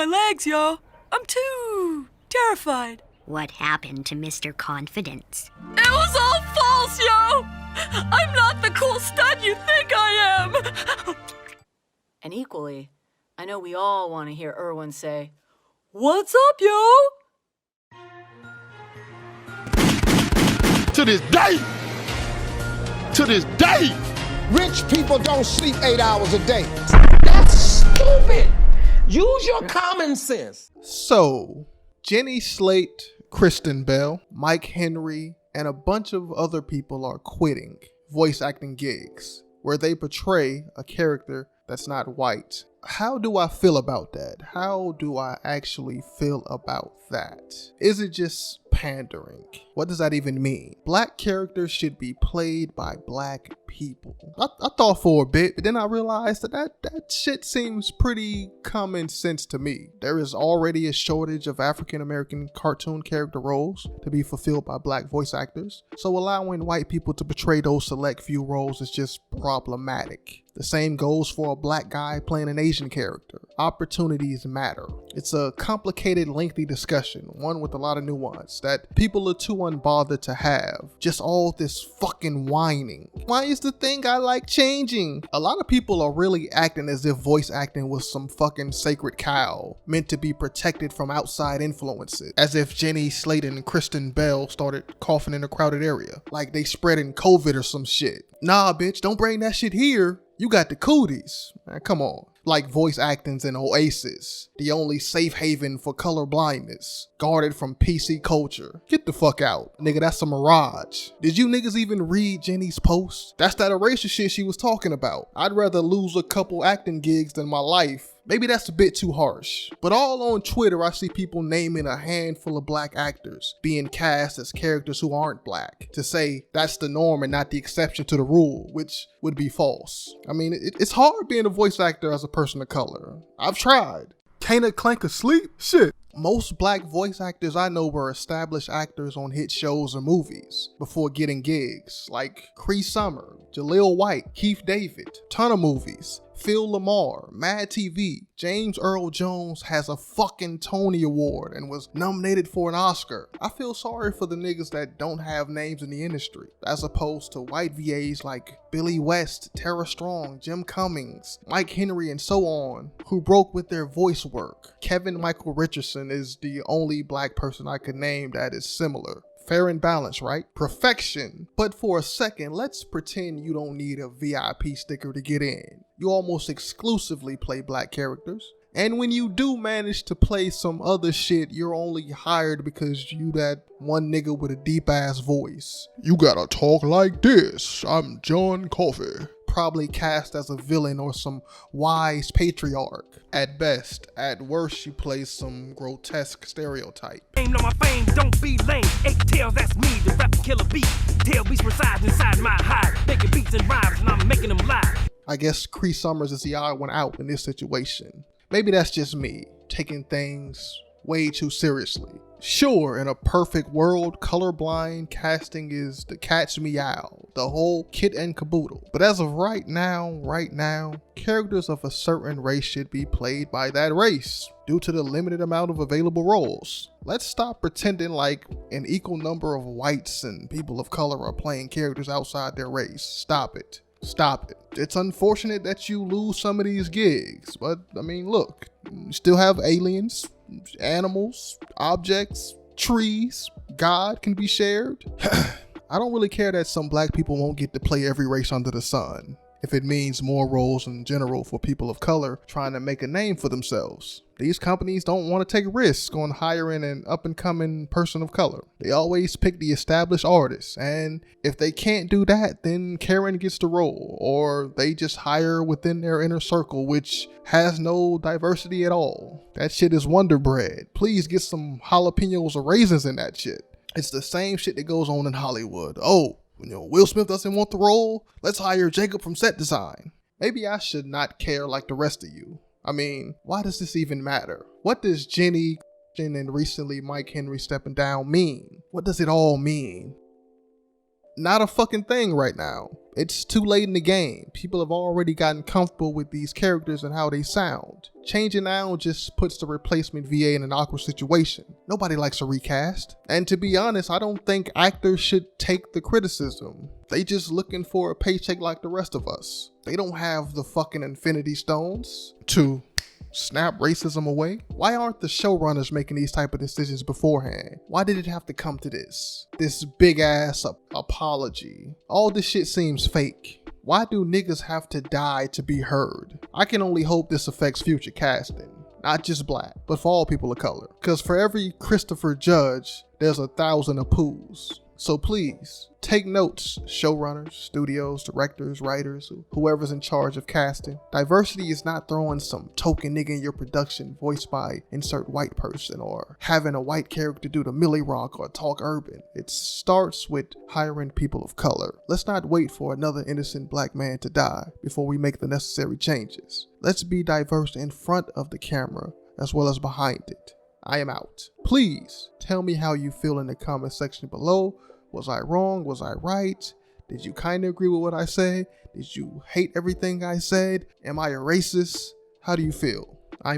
my legs, yo. I'm too terrified. What happened to Mr. Confidence? It was all false, yo! I'm not the cool stud you think I am! And equally, I know we all want to hear Irwin say, What's up, yo? To this day, Rich people don't sleep 8 hours a day. That's stupid. Use your common sense. So, Jenny Slate, Kristen Bell, Mike Henry, and a bunch of other people are quitting voice acting gigs where they portray a character that's not white. How do I feel about that? How do I actually feel about that? Is it just pandering? What does that even mean? Black characters should be played by black people. I thought for a bit, but then I realized that shit seems pretty common sense to me. There is already a shortage of African American cartoon character roles to be fulfilled by black voice actors, so allowing white people to portray those select few roles is just problematic. The same goes for a black guy playing an Asian character. Opportunities matter. It's a complicated, lengthy discussion, one with a lot of nuance that people are too unbothered to have. Just all this fucking whining. Why is the thing I like changing? A lot of people are really acting as if voice acting was some fucking sacred cow, meant to be protected from outside influences. As if Jenny Slate and Kristen Bell started coughing in a crowded area, like they spreading COVID or some shit. Nah, bitch, don't bring that shit here. You got the cooties. Man, come on. Like voice acting's an oasis, the only safe haven for color blindness, guarded from PC culture. Get the fuck out. Nigga, that's a mirage. Did you niggas even read Jenny's post? That's that erasure shit she was talking about. I'd rather lose a couple acting gigs than my life. Maybe that's a bit too harsh. But all on Twitter, I see people naming a handful of black actors being cast as characters who aren't black, to say that's the norm and not the exception to the rule, which would be false. I mean, it's hard being a voice actor as a person of color. I've tried. Can't a clank asleep? Shit. Most black voice actors I know were established actors on hit shows or movies before getting gigs, like Cree Summer, Jaleel White, Keith David, ton of movies. Phil Lamar, Mad TV, James Earl Jones has a fucking Tony Award and was nominated for an Oscar. I feel sorry for the niggas that don't have names in the industry, as opposed to white VAs like Billy West, Tara Strong, Jim Cummings, Mike Henry, and so on, who broke with their voice work. Kevin Michael Richardson is the only black person I could name that is similar. Fair and balanced, right? Perfection. But for a second, let's pretend you don't need a VIP sticker to get in. You almost exclusively play black characters. And when you do manage to play some other shit, you're only hired because you that one nigga with a deep ass voice. You gotta talk like this. I'm John Coffey. Probably cast as a villain or some wise patriarch. At best, at worst, you play some grotesque stereotype. Aim on my fame, don't be lame. 8 tails, that's me, the rap killer beat. Tail beats resides inside my hide. Making beats and rhymes, and I'm making them live. I guess Cree Summers is the odd one out in this situation. Maybe that's just me, taking things way too seriously. Sure, in a perfect world, colorblind casting is the cat's meow, the whole kit and caboodle. But as of right now, characters of a certain race should be played by that race due to the limited amount of available roles. Let's stop pretending like an equal number of whites and people of color are playing characters outside their race. Stop it. Stop it. It's unfortunate that you lose some of these gigs, but I mean, look, you still have aliens, animals, objects, trees, God can be shared. I don't really care that some black people won't get to play every race under the sun, if it means more roles in general for people of color trying to make a name for themselves. These companies don't want to take risks on hiring an up-and-coming person of color. They always pick the established artists, and if they can't do that, then Karen gets the role, or they just hire within their inner circle, which has no diversity at all. That shit is Wonder Bread. Please get some jalapenos or raisins in that shit. It's the same shit that goes on in Hollywood. Oh, Will Smith doesn't want the role? Let's hire Jacob from set design. Maybe I should not care like the rest of you. I mean, why does this even matter? What does Jenny and recently Mike Henry stepping down mean? What does it all mean? not a fucking thing right now. It's too late in the game. People have already gotten comfortable with these characters and how they sound. Changing now just puts the replacement VA in an awkward situation. Nobody likes a recast. And to be honest, I don't think actors should take the criticism. They just looking for a paycheck like the rest of us. They don't have the fucking Infinity Stones to snap racism away. Why aren't the showrunners making these type of decisions beforehand? Why did it have to come to this big ass apology? All this shit seems fake. Why do niggas have to die to be heard? I can only hope this affects future casting. Not just black, but for all people of color. Cause for every Christopher Judge, there's 1,000 Apu's. So please, take notes, showrunners, studios, directors, writers, whoever's in charge of casting. Diversity is not throwing some token nigga in your production voiced by insert white person, or having a white character do the Millie Rock or talk urban. It starts with hiring people of color. Let's not wait for another innocent black man to die before we make the necessary changes. Let's be diverse in front of the camera as well as behind it. I am out. Please tell me how you feel in the comment section below. Was I wrong? Was I right? Did you kind of agree with what I said? Did you hate everything I said? Am I a racist? How do you feel?